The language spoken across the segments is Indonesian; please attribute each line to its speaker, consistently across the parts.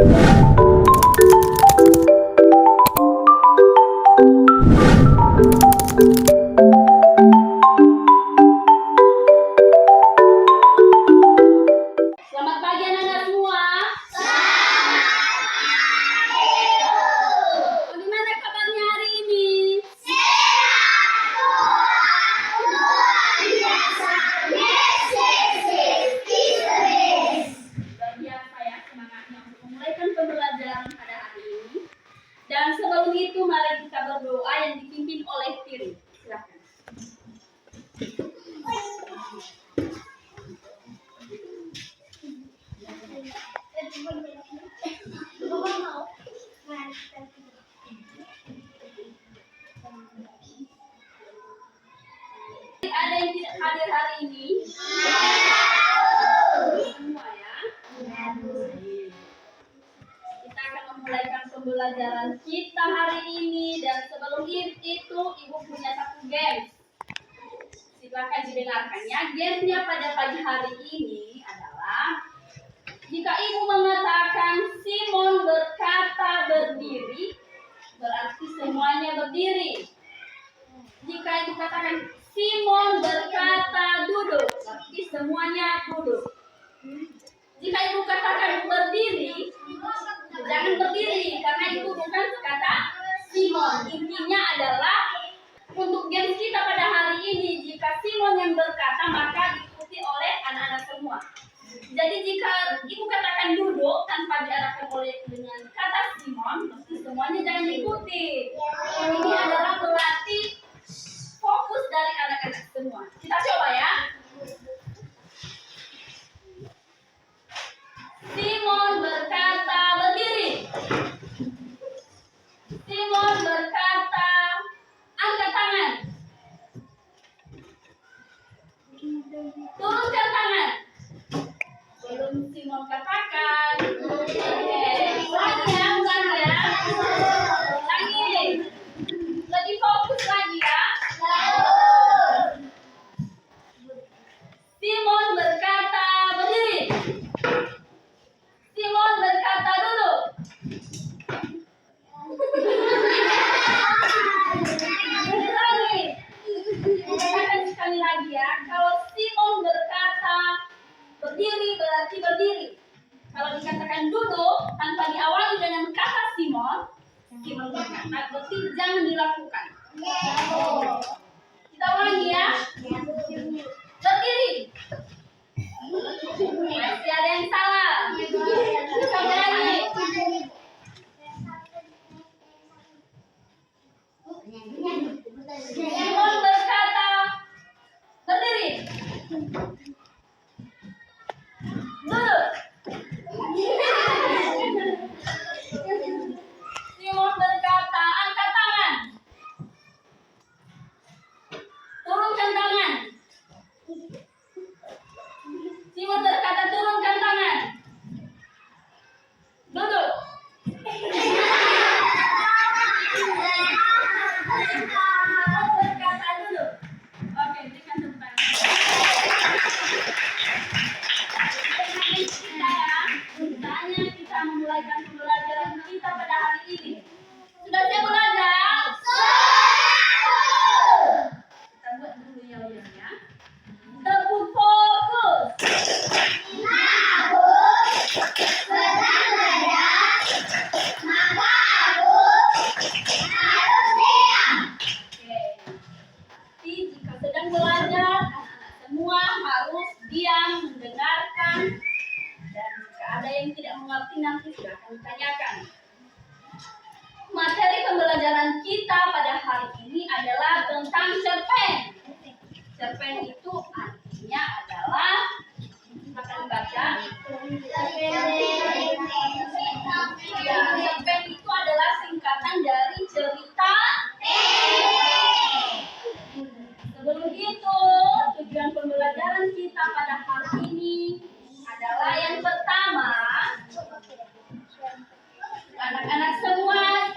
Speaker 1: Selamat pagi anak-anak semua. Bagaimana kabarnya hari ini? Luar biasa ya semangatnya untuk memulaikan pembelajaran pada hari ini. Dan sebelum itu mari kita berdoa yang dipimpin oleh Tiri. Silakan. Ada yang tidak hadir hari ini? Semua ya. Kita akan memulaikan pembelajaran kita hari ini, dan sebelum itu Ibu punya satu game. Silakan didengarkan ya. Gamenya pada pagi hari ini adalah, jika Ibu mengatakan Simon berkata berdiri, berarti semuanya berdiri. Jika Ibu katakan Simon berkata duduk, berarti semuanya duduk. Jika Ibu katakan berdiri, jangan berdiri, karena itu bukan kata Simon. Intinya adalah untuk game kita pada hari ini, jika Simon yang berkata, maka diikuti oleh anak-anak semua. Jadi jika Ibu katakan duduk tanpa diarahkan oleh dengan kata Simon, berarti semuanya jangan diikuti. Ini adalah berarti fokus dari anak-anak semua. Kita coba ya. Simon berkata berdiri. Simon berkata angkat tangan. Turunkan tangan. Belum Simon katakan. Lagi ya, ulangi ya. Lagi. Lebih fokus lagi ya. Simon berkata berdiri. Simon berkata duduk. Lagi. Katakan sekali lagi ya. Kalau Simon berkata berdiri, berarti berdiri. Kalau dikatakan duduk tanpa diawali dengan kata Simon berkata, berarti jangan dilakukan. Kita ulangi ya. Berdiri. Masih ada yang salah. Coba lagi. Simon berkata berdiri. Duduk. Simon berkata angkat tangan. Turunkan tangan. Simon berkata turunkan tangan. Duduk. Simon berkata duduk. Oke, berikan tepuk tangan. Kita ya, saatnya kita memulaikan pembelajaran kita pada hari ini. Sudah siap belajar? Kita buat dulu ya. Tepuk fokus. Jadi jika sedang belajar, anak-anak semua harus diam, mendengarkan, dan jika ada yang tidak mengerti nanti silakan ditanyakan. Materi pembelajaran kita pada hari ini adalah tentang cerpen. Cerpen itu artinya adalah, silakan baca. Ya, cerpen itu adalah singkatan dari cerita. Sebelum itu, tujuan pembelajaran kita pada hari ini adalah yang pertama, anak-anak semua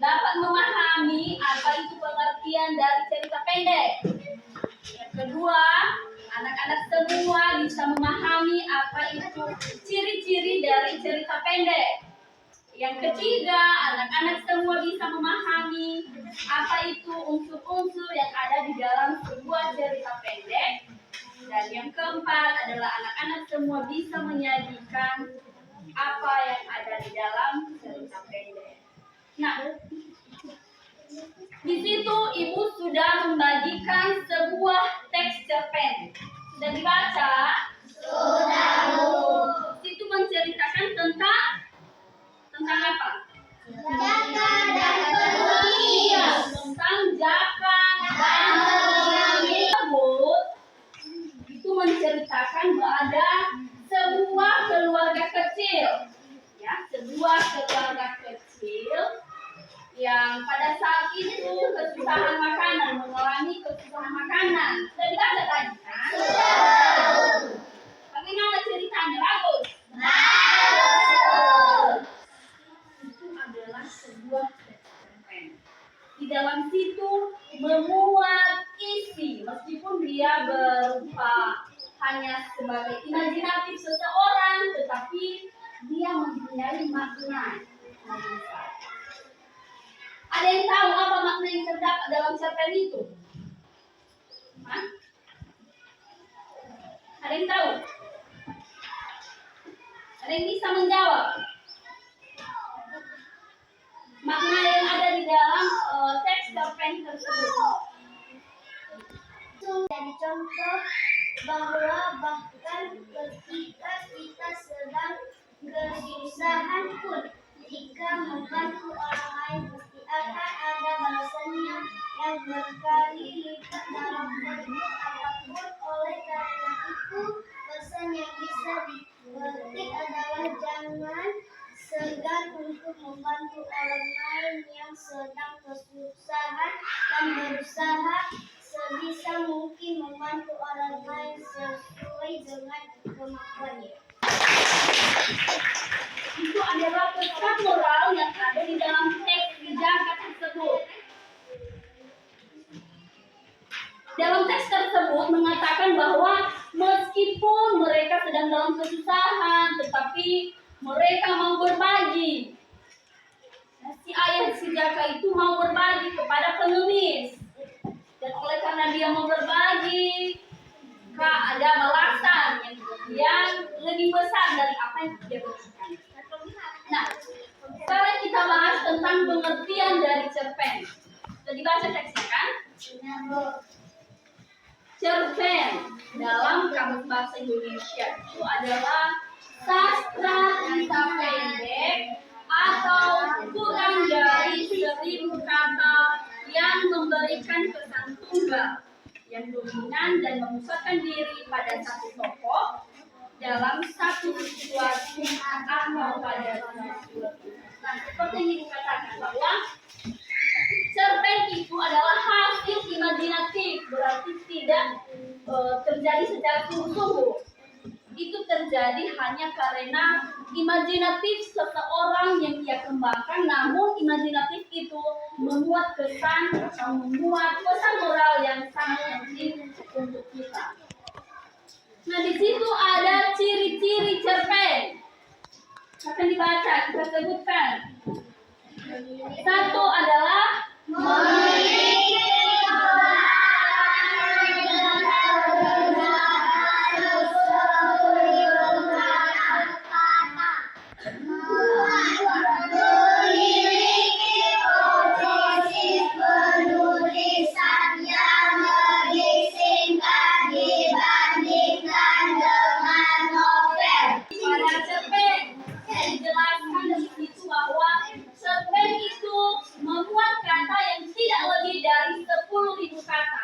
Speaker 1: dapat memahami apa itu pengertian dari cerita pendek. Yang kedua, anak-anak semua bisa memahami apa itu ciri-ciri dari cerita pendek. Yang ketiga, anak-anak semua bisa memahami apa itu unsur-unsur yang ada di dalam sebuah cerita pendek. Dan yang keempat adalah anak-anak semua bisa menyajikan apa yang ada di dalam cerita pendek. Nah, di situ ibu sudah membagikan sebuah teks cerpen. Sudah dibaca? Sudah. Itu menceritakan tentang apa? Jaka dan Permil. Tentang Jaka dan Permil. Itu menceritakan ada sebuah keluarga kecil, ya, sebuah keluarga kecil yang pada saat itu kesusahan makanan, mengalami kesusahan makanan. Sudah dibaca tadi kan? Bagaimana ceritanya? Bagus? Itu adalah sebuah cerpen. Di dalam situ memuat isi, meskipun dia berupa hanya sebagai imajinatif seseorang, tetapi dia mempunyai makna. Ada yang tahu apa makna yang terdapat dalam cerpen itu? Hah? Ada yang tahu? Ada yang bisa menjawab? Makna yang ada di dalam teks cerpen tersebut.
Speaker 2: Jadi contoh bahwa bahkan ketika kita sedang kesusahan pun, jika membantu orang lain pasti akan ada balasannya yang berkali lipat dalam bentuk apapun. Oleh karena itu, pesan yang bisa dipetik adalah jangan segan untuk membantu orang lain yang sedang kesusahan dan berusaha sebisa mungkin membantu orang lain sesuai dengan kemampuannya.
Speaker 1: Itu adalah pesan moral yang ada di dalam teks Jaka tersebut. Dalam teks tersebut mengatakan bahwa meskipun mereka sedang dalam kesusahan, tetapi mereka mau berbagi. Si ayah si Jaka itu mau berbagi kepada pengemis. Dan oleh karena dia mau berbagi, ada balasan yang lebih besar dari apa yang dia berikan. Nah, sekarang kita bahas tentang pengertian dari cerpen. Sudah dibaca teksnya kan? Cerpen dalam Kamus Bahasa Indonesia itu adalah sastra cerita pendek atau kurang dari 1000 kata yang memberikan kesan tunggal yang dominan dan memusatkan diri pada satu tokoh dalam satu situasi atau pada situasi. Nah, seperti yang dikatakan bahwa cerpen itu adalah hasil imajinatif, berarti tidak terjadi secara sungguh-sungguh. Itu terjadi hanya karena imajinatif seseorang yang dia kembangkan, namun imajinatif itu membuat kesan atau membuat pesan moral yang sangat penting untuk kita. Nah, di situ ada ciri-ciri cerpen. Akan dibaca, kita sebutkan. Satu adalah memiliki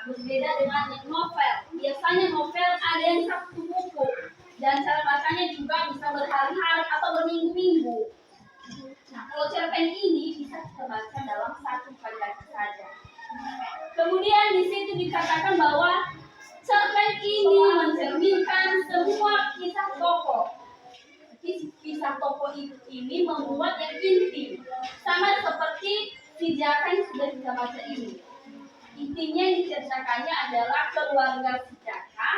Speaker 1: berbeda dengan novel. Biasanya novel ada yang satu buku dan cara bacanya juga bisa berhari-hari atau berminggu-minggu. Nah, kalau cerpen ini bisa kita baca dalam satu kali saja. Kemudian di situ dikatakan bahwa cerpen ini mencerminkan semua kisah tokoh. Kisah tokoh ini membuat yang inti, sama seperti si Jaka yang sudah kita baca ini. Intinya yang diceritakannya adalah keluarga si Jaka,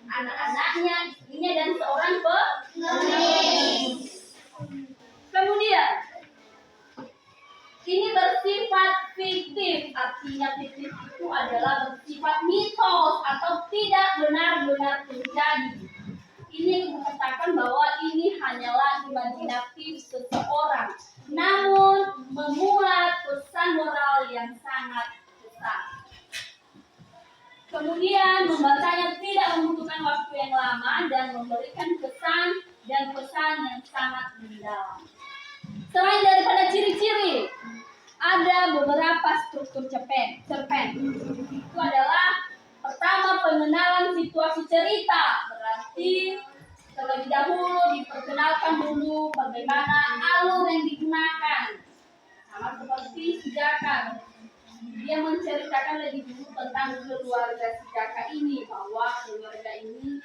Speaker 1: anak-anaknya, istrinya, dan seorang pengemis. Kemudian fiktif. Artinya fiktif itu adalah bersifat mitos atau tidak benar-benar terjadi. Ini mengatakan bahwa ini hanyalah imajinatif seseorang, namun memuat pesan moral yang sangat besar. Kemudian membacanya tidak membutuhkan waktu yang lama dan memberikan kesan dan pesan yang sangat mendalam. Selain daripada ciri-ciri, ada beberapa struktur cerpen. Itu adalah pertama, pengenalan situasi cerita. Berarti terlebih dahulu diperkenalkan dulu bagaimana alur yang digunakan. Sama seperti si Jaka. Dia menceritakan lebih dulu tentang keluarga si Jaka ini, bahwa keluarga ini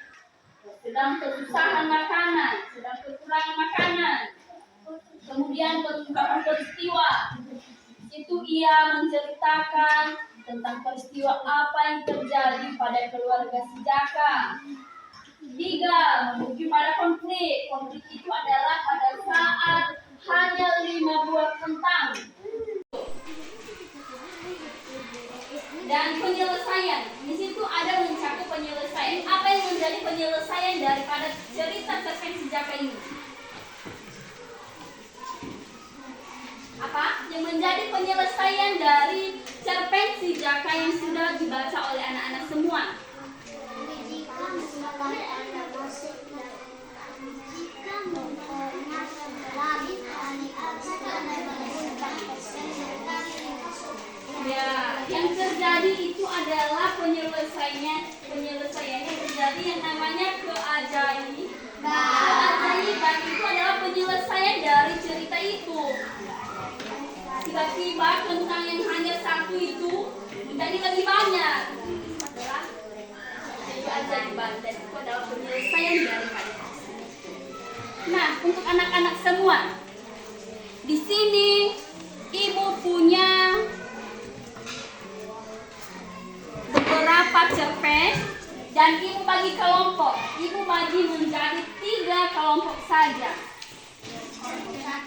Speaker 1: sedang kesusahan makanan, sedang kekurangan makanan. Kemudian pengungkapan peristiwa. Itu ia menceritakan tentang peristiwa apa yang terjadi pada keluarga si Jaka. 3. Menuju pada konflik. Konflik itu adalah pada saat hanya 5 buah kentang. Dan penyelesaian. Di situ ada mencakup penyelesaian. Apa yang menjadi penyelesaian daripada cerita cerpen si Jaka ini? Apa yang menjadi penyelesaian dari cerpen si Jaka yang sudah dibaca oleh anak-anak semua? Ya, yang terjadi itu adalah penyelesaiannya terjadi yang namanya keajaiban itu adalah penyelesaian dari cerita itu. Tiba-tiba tentang yang hanya satu itu menjadi lebih banyak. Adalah keajaiban dan itu adalah penyelesaian daripada. Nah, untuk anak-anak semua, di sini ibu punya beberapa cerpen dan ibu bagi kelompok. Ibu bagi menjadi 3 kelompok saja.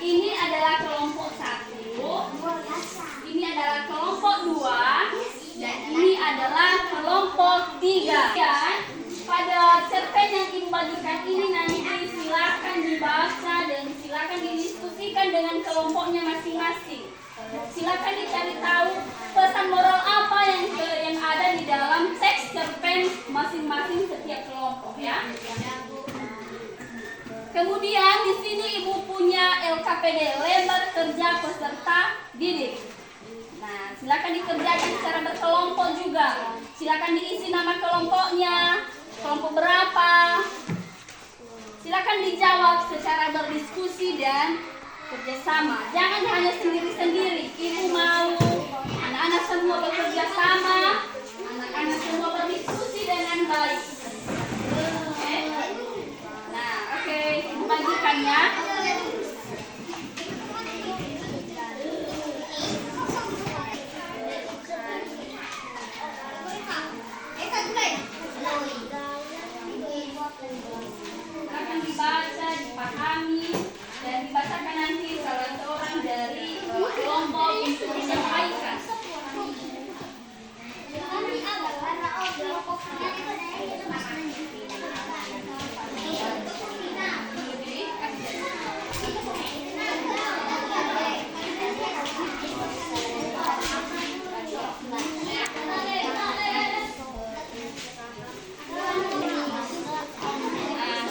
Speaker 1: Ini adalah kelompok 1, ini adalah kelompok 2, dan ini adalah kelompok 3. Dan pada cerpen yang ibu bagikan ini nanti silakan dibaca dan silakan didiskusikan dengan kelompoknya masing-masing. Silakan dicari tahu pesan moral apa yang ada di dalam teks cerpen masing-masing setiap kelompok, ya. Kemudian di sini ibu punya LKPD, lembar kerja peserta didik. Nah, silakan dikerjakan secara berkelompok juga. Silakan diisi nama kelompoknya, kelompok berapa. Silakan dijawab secara berdiskusi dan kerjasama. Jangan hanya sendiri-sendiri. Ibu mau anak-anak semua bekerja sama, anak-anak semua berdiskusi dengan baik. Oke, ibu bagikannya. Akan dibaca, dipahami, dan dibacakan nanti salah seorang dari kelompok untuk menyampaikan.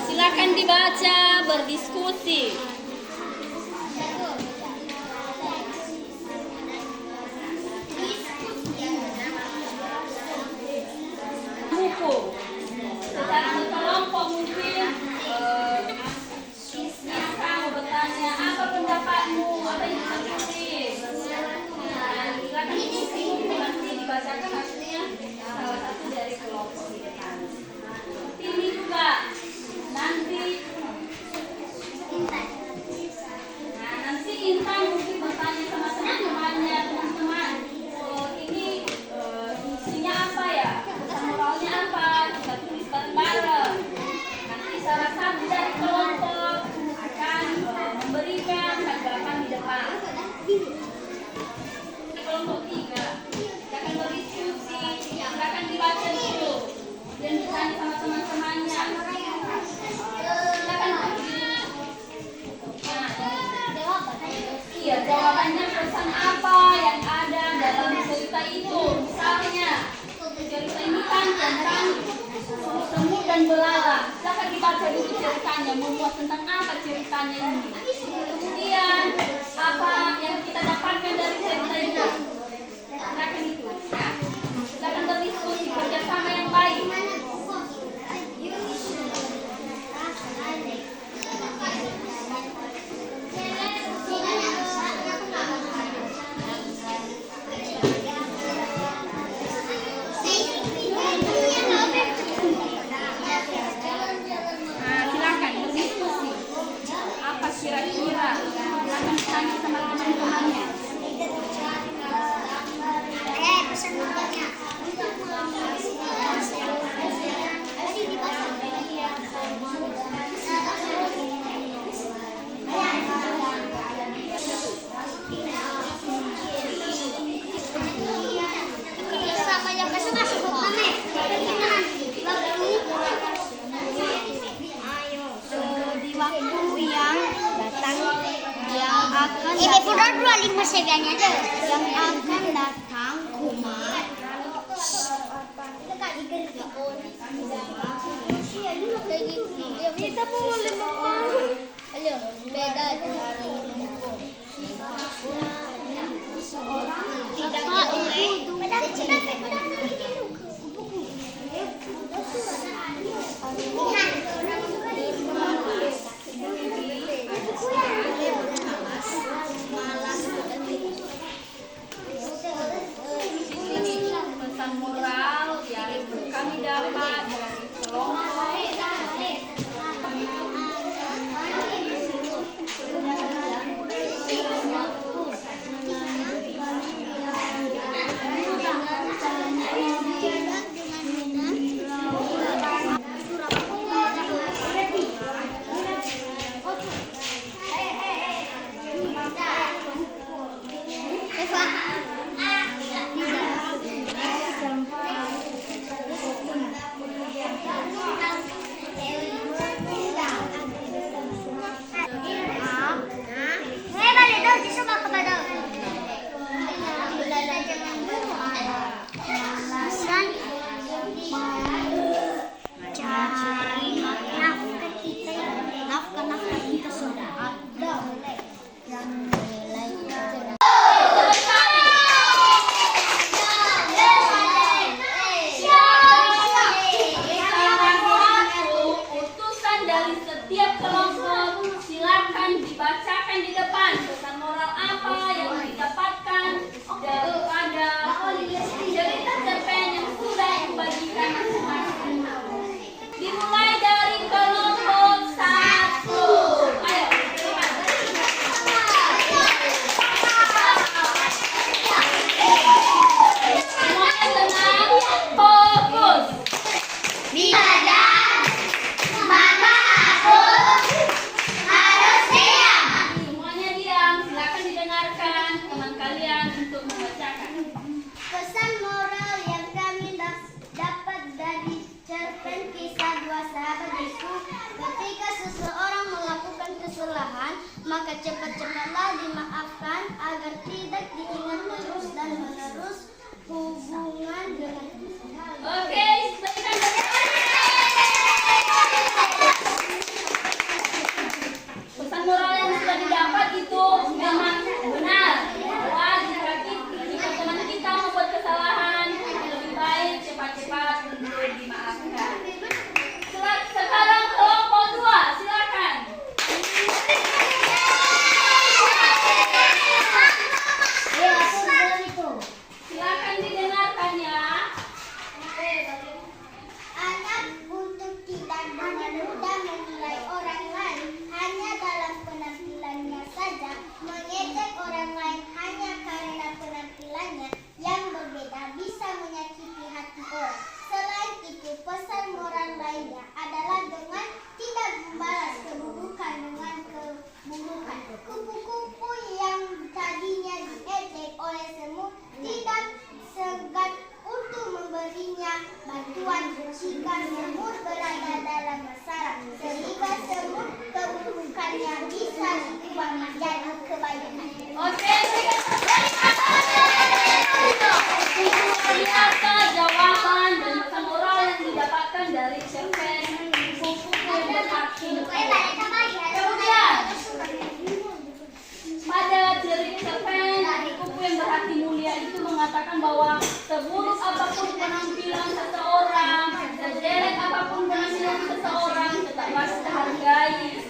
Speaker 1: Silakan dibaca, berdiskusi. Buku secara berkelompok mungkin kamu bertanya apa pendapatmu, apa yang terjadi. Nah, silakan diskusi buku nanti dibacakan hasilnya salah satu dari kelompok di depan. Ini juga nanti tanya pesan apa yang ada dalam cerita itu. Misalnya, cerita ini kan tentang semut dan belalang. Silakan dibaca dulu ceritanya, memuat tentang apa ceritanya ini. Kemudian, apa yang kita dapatkan dari cerita itu. Silakan itu, ya. Silakan berdiskusi, kerjasama yang baik. Silakan berdiskusi. Apa kira-kira? Silakan tanya sama teman-temannya.
Speaker 2: Di waktu yang datang yang akan ini pura 25 sebenarnya deh yang akan datang kumat kita mau lima ayo beda tidak boleh
Speaker 1: Pesan moral yang kami dapat dari kelompok
Speaker 2: nafkah kita sudah ada yang nilai
Speaker 1: utusan dari setiap kelompok. Silakan dibacakan di depan pesan moral apa yang didapatkan daripada cerita cerpen yang sudah dibagikan masing-masing. Dimulai dari kelompok 1. Ayo, semuanya tenang, fokus. Semuanya diam, silakan didengarkan teman kalian untuk membacakan.
Speaker 2: Pesan moral yang kami dapat dari cerpen kisah dua sahabat itu, ketika seseorang melakukan kesalahan, maka cepat-cepatlah dimaafkan agar tidak diingat terus dan menerus hubungan dengan Tuhan.
Speaker 1: Oke, berikan pesan moral yang sudah didapat itu memang benar bahwa jika teman kita membuat kesalahan, lebih baik cepat-cepat untuk dimaafkan. Sekarang kelompok 2, silakan. Silakan didengarkan ya.
Speaker 2: Anak untuk tidak dengan mudah menilai orang lain hanya dalam penampilannya saja, mengejek orang lain hanya karena penampilannya yang berbeda bisa menyakiti hati orang. Selain itu, pesan moral lainnya adalah dengan tidak membalas keburukan dengan keburukan. Kupu-kupu yang tadinya diejek oleh semut tidak segan untuk memberinya bantuan jika semut berada dalam masalah, sehingga semut keburukannya bisa diubah menjadi kebaikan.
Speaker 1: Oke. bahwa seburuk apapun penampilan seseorang, sejelek apapun penampilan seseorang, tetaplah kita hargai.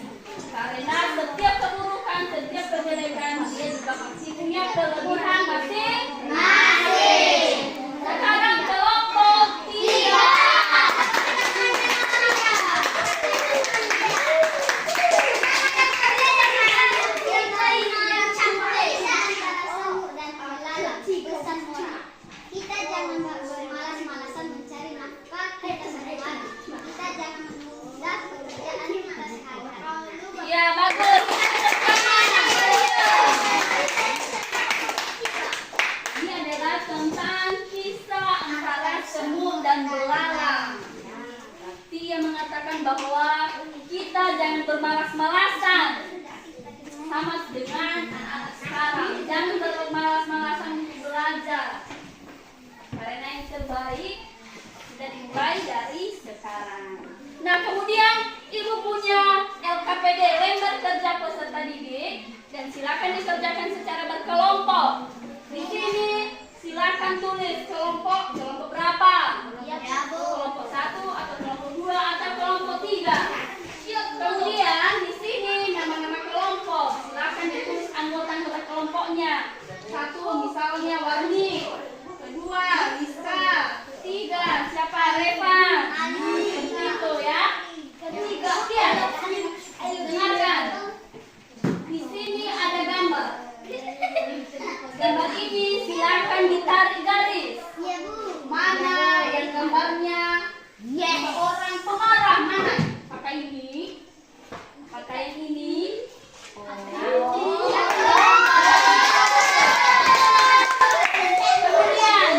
Speaker 1: Karena setiap keburukan, setiap kejelekan, dia juga pasti punya kelebihan masing-masing. Sekarang kelompok 3.
Speaker 2: Kita jangan bermalas-malasan mencari nafkah kita sehari-hari. Kita jangan menunda pekerjaan kita sehari-hari.
Speaker 1: Ya, bagus. Ini adalah tentang kisah antara semut dan belalang. Berarti yang mengatakan bahwa kita jangan bermalas-malasan. Sama dengan anak-anak sekarang. Jangan bermalas-malasan untuk belajar. Karena yang terbaik sudah dimulai dari sekarang. Nah, kemudian Ibu punya LKPD, lembar kerja peserta didik, dan silakan dikerjakan secara berkelompok. Di sini silakan tulis kelompok berapa? Kelompok 1 atau kelompok 2 atau kelompok 3. Kemudian di sini nama-nama kelompok, silakan ditulis anggota kelompoknya. 1 misalnya Warni, kedua Lisa, 3 siapa? Reva. Seperti itu ya. Kemudian dengarkan. Di sini ada gambar. Gambar ini silakan ditarik garis. Mana yang gambarnya orang pemarah? Mana? Pakai ini. Pakai yang ini. Kemudian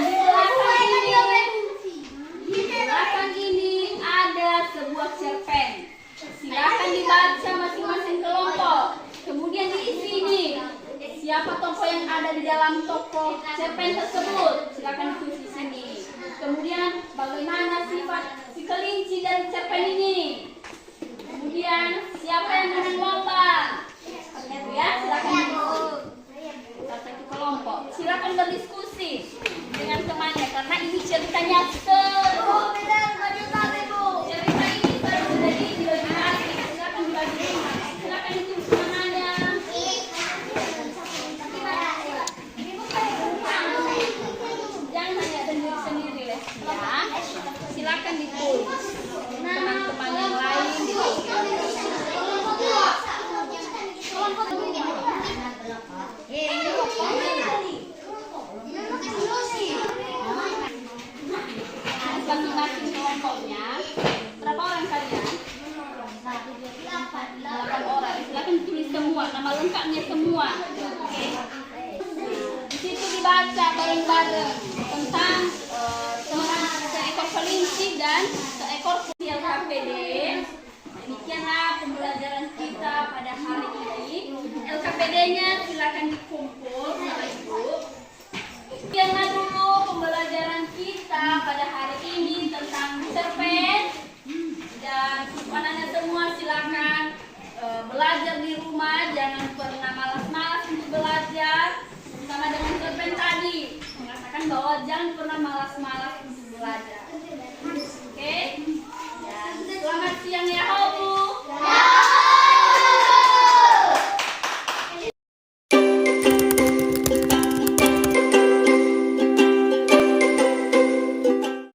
Speaker 1: di belakang ini ada sebuah cerpen. Silakan dibaca masing-masing kelompok. Kemudian di sini siapa tokoh yang ada di dalam toko cerpen tersebut? Silakan ditulis di sini. Kemudian bagaimana sifat si kelinci dari cerpen ini? Kemudian siapa yang menang lomba? Itu ya, silakan satu kelompok. Silakan berdiskusi dengan temannya karena ini ceritanya seru. Cerita ini seru, jadi dibagi lagi. Silakan dibagi. Silakan ditulis namanya. Jangan hanya sendiri-sendiri ya. Silakan ditulis. Teman-teman yang lain masing-masing kelompoknya. Berapa orang kalian? 8 orang. Silakan ditulis semua nama lengkapnya semua. Oke. Di situ dibaca bareng-bareng tentang seekor kelinci dan seekor kucing LKPD. Demikianlah pembelajaran kita pada hari ini. LKPD-nya silakan dikumpul Bapak Ibu. Demikianlah dulu pembelajaran kita pada hari ini tentang cerpen. Dan anak-anak semua silakan belajar di rumah, jangan pernah malas-malas untuk belajar. Sama dengan cerpen tadi mengatakan bahwa jangan pernah malas-malas untuk belajar.